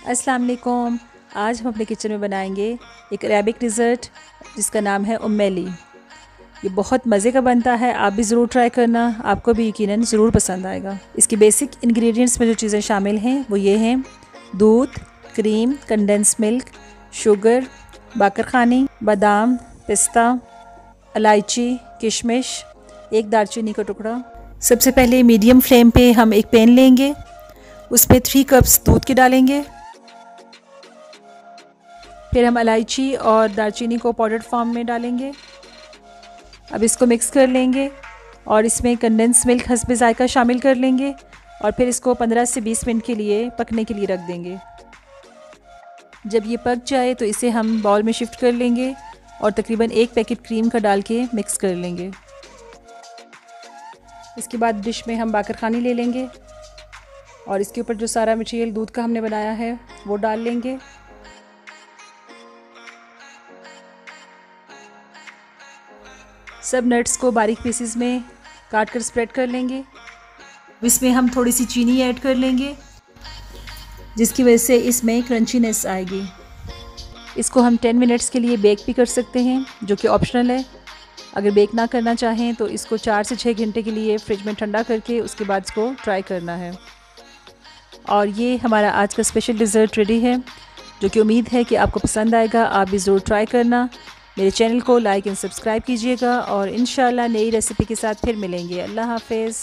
अस्सलाम वालेकुम। आज हम अपने किचन में बनाएंगे एक अरेबिक डिज़र्ट जिसका नाम है उम्मेली। ये बहुत मज़े का बनता है, आप भी ज़रूर ट्राई करना, आपको भी यकीनन ज़रूर पसंद आएगा। इसके बेसिक इंग्रेडिएंट्स में जो चीज़ें शामिल हैं वो ये हैं: दूध, cream, condense milk, sugar, bakarkhani, बादाम, पिस्ता, इलायची, किशमिश, एक दालचीनी का टुकड़ा। सबसे पहले मीडियम फ्लेम पे हम एक पैन लेंगे, उस पर 3 कप्स दूध के डालेंगे। फिर हम इलायची और दालचीनी को पाउडर्ड फॉर्म में डालेंगे। अब इसको मिक्स कर लेंगे और इसमें कंडेंस मिल्क हस्बे ज़ायका शामिल कर लेंगे और फिर इसको 15 से 20 मिनट के लिए पकने के लिए रख देंगे। जब ये पक जाए तो इसे हम बाउल में शिफ्ट कर लेंगे और तकरीबन 1 पैकेट क्रीम का डाल के मिक्स कर लेंगे। इसके बाद डिश में हम बाकरखानी ले लेंगे और इसके ऊपर जो सारा मटेरियल दूध का हमने बनाया है वो डाल लेंगे। सब नट्स को बारीक पीसेस में काट कर स्प्रेड कर लेंगे। इसमें हम थोड़ी सी चीनी ऐड कर लेंगे जिसकी वजह से इसमें क्रंचीनेस आएगी। इसको हम 10 मिनट्स के लिए बेक भी कर सकते हैं जो कि ऑप्शनल है। अगर बेक ना करना चाहें तो इसको 4 से 6 घंटे के लिए फ्रिज में ठंडा करके उसके बाद इसको ट्राई करना है। और ये हमारा आज का स्पेशल डिज़र्ट रेडी है जो कि उम्मीद है कि आपको पसंद आएगा। आप भी ज़रूर ट्राई करना। मेरे चैनल को लाइक एंड सब्सक्राइब कीजिएगा और इंशाल्लाह नई रेसिपी के साथ फिर मिलेंगे। अल्लाह हाफ़िज़।